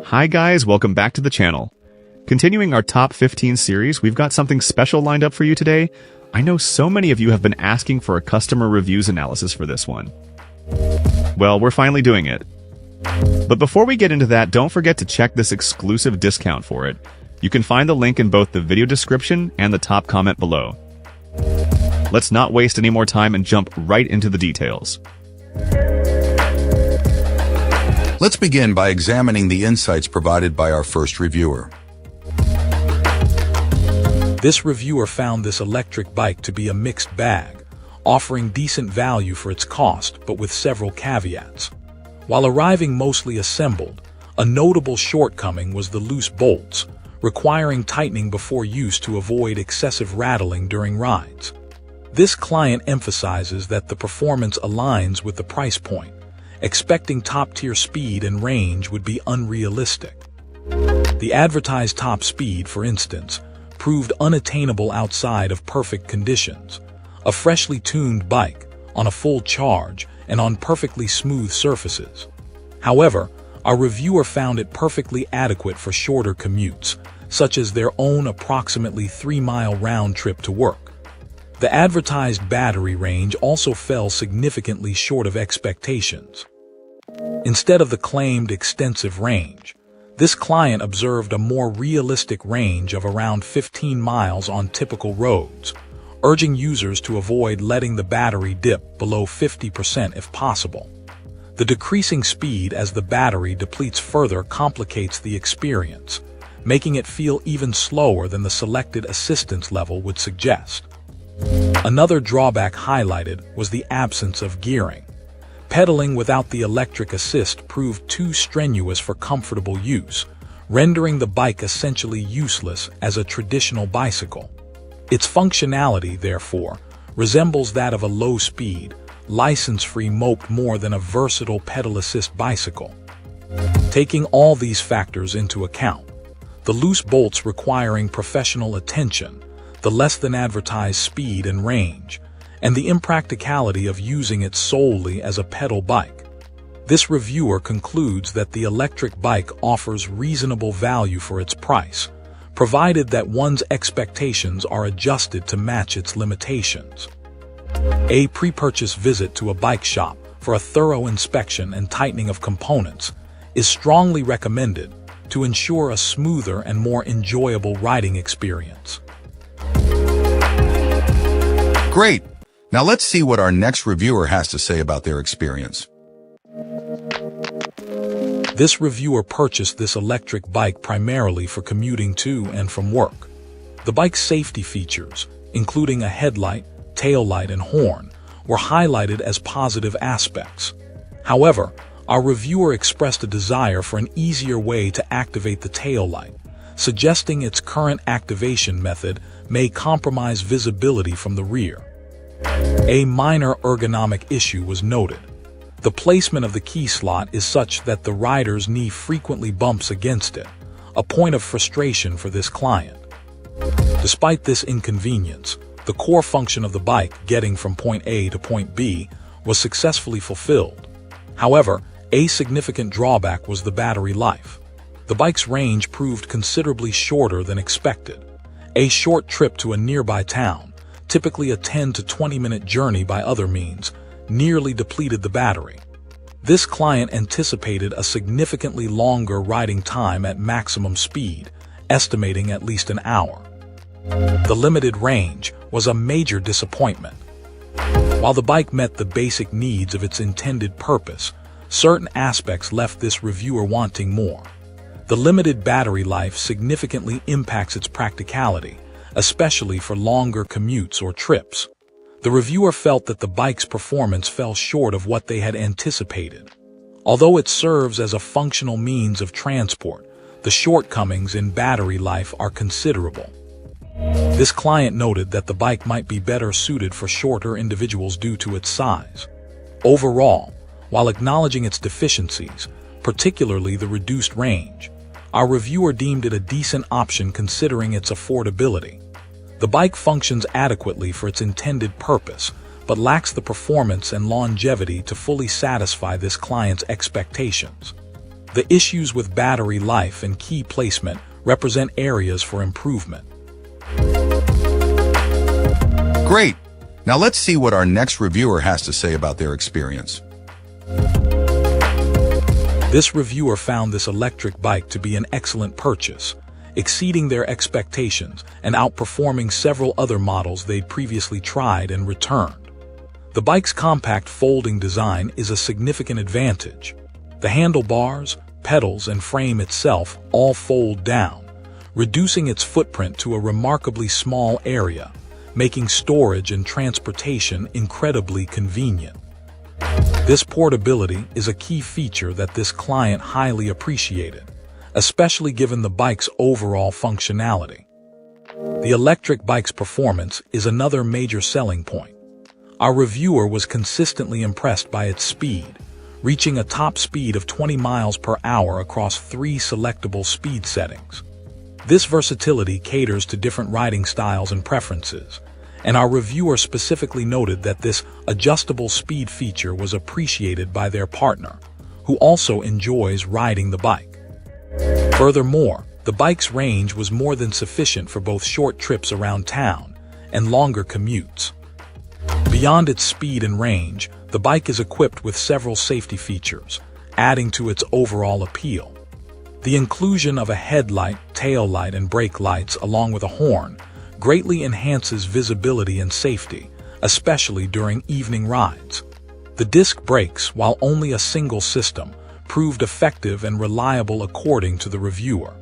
Hi guys, welcome back to the channel. Continuing our top 15 series, we've got something special lined up for you today. I know so many of you have been asking for a customer reviews analysis for this one. Well, we're finally doing it. But before we get into that, don't forget to check this exclusive discount for it. You can find the link in both the video description and the top comment below. Let's not waste any more time and jump right into the details. Let's begin by examining the insights provided by our first reviewer. This reviewer found this electric bike to be a mixed bag, offering decent value for its cost, but with several caveats. While arriving mostly assembled, a notable shortcoming was the loose bolts, requiring tightening before use to avoid excessive rattling during rides. This client emphasizes that the performance aligns with the price point. Expecting top-tier speed and range would be unrealistic. The advertised top speed, for instance, proved unattainable outside of perfect conditions. A freshly tuned bike, on a full charge, and on perfectly smooth surfaces. However, our reviewer found it perfectly adequate for shorter commutes, such as their own approximately 3-mile round trip to work. The advertised battery range also fell significantly short of expectations. Instead of the claimed extensive range, this client observed a more realistic range of around 15 miles on typical roads, urging users to avoid letting the battery dip below 50% if possible. The decreasing speed as the battery depletes further complicates the experience, making it feel even slower than the selected assistance level would suggest. Another drawback highlighted was the absence of gearing. Pedaling without the electric assist proved too strenuous for comfortable use, rendering the bike essentially useless as a traditional bicycle. Its functionality, therefore, resembles that of a low-speed, license-free moped more than a versatile pedal assist bicycle. Taking all these factors into account, the loose bolts requiring professional attention, the less-than-advertised speed and range, and the impracticality of using it solely as a pedal bike. This reviewer concludes that the electric bike offers reasonable value for its price, provided that one's expectations are adjusted to match its limitations. A pre-purchase visit to a bike shop for a thorough inspection and tightening of components is strongly recommended to ensure a smoother and more enjoyable riding experience. Great! Now let's see what our next reviewer has to say about their experience. This reviewer purchased this electric bike primarily for commuting to and from work. The bike's safety features, including a headlight, taillight, and horn, were highlighted as positive aspects. However, our reviewer expressed a desire for an easier way to activate the taillight, suggesting its current activation method may compromise visibility from the rear. A minor ergonomic issue was noted. The placement of the key slot is such that the rider's knee frequently bumps against it, a point of frustration for this client. Despite this inconvenience, the core function of the bike, getting from point A to point B, was successfully fulfilled. However, a significant drawback was the battery life. The bike's range proved considerably shorter than expected. A short trip to a nearby town, typically a 10 to 20-minute journey by other means, nearly depleted the battery. This client anticipated a significantly longer riding time at maximum speed, estimating at least an hour. The limited range was a major disappointment. While the bike met the basic needs of its intended purpose, certain aspects left this reviewer wanting more. The limited battery life significantly impacts its practicality, especially for longer commutes or trips. The reviewer felt that the bike's performance fell short of what they had anticipated. Although it serves as a functional means of transport, the shortcomings in battery life are considerable. This client noted that the bike might be better suited for shorter individuals due to its size. Overall, while acknowledging its deficiencies, particularly the reduced range, our reviewer deemed it a decent option considering its affordability. The bike functions adequately for its intended purpose, but lacks the performance and longevity to fully satisfy this client's expectations. The issues with battery life and key placement represent areas for improvement. Great! Now let's see what our next reviewer has to say about their experience. This reviewer found this electric bike to be an excellent purchase, exceeding their expectations and outperforming several other models they'd previously tried and returned. The bike's compact folding design is a significant advantage. The handlebars, pedals, and frame itself all fold down, reducing its footprint to a remarkably small area, making storage and transportation incredibly convenient. This portability is a key feature that this client highly appreciated, especially given the bike's overall functionality. The electric bike's performance is another major selling point. Our reviewer was consistently impressed by its speed, reaching a top speed of 20 miles per hour across 3 selectable speed settings. This versatility caters to different riding styles and preferences, and our reviewer specifically noted that this adjustable speed feature was appreciated by their partner, who also enjoys riding the bike. Furthermore, the bike's range was more than sufficient for both short trips around town and longer commutes. Beyond its speed and range, the bike is equipped with several safety features, adding to its overall appeal. The inclusion of a headlight, tail light, and brake lights along with a horn greatly enhances visibility and safety, especially during evening rides. The disc brakes, while only a single system, proved effective and reliable according to the reviewer.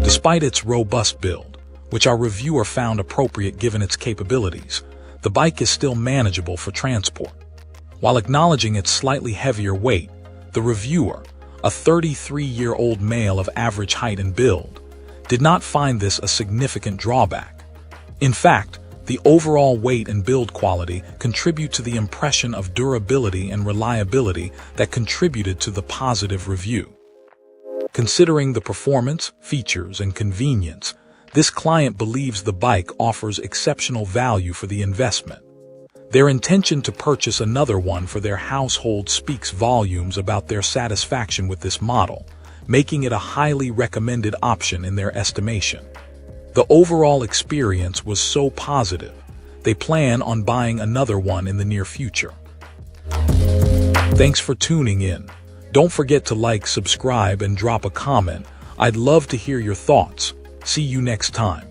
Despite its robust build, which our reviewer found appropriate given its capabilities, the bike is still manageable for transport. While acknowledging its slightly heavier weight, the reviewer, a 33-year-old male of average height and build, did not find this a significant drawback. In fact, the overall weight and build quality contribute to the impression of durability and reliability that contributed to the positive review. Considering the performance, features, and convenience, this client believes the bike offers exceptional value for the investment. Their intention to purchase another one for their household speaks volumes about their satisfaction with this model, making it a highly recommended option in their estimation. The overall experience was so positive, they plan on buying another one in the near future. Thanks for tuning in. Don't forget to like, subscribe, and drop a comment. I'd love to hear your thoughts. See you next time.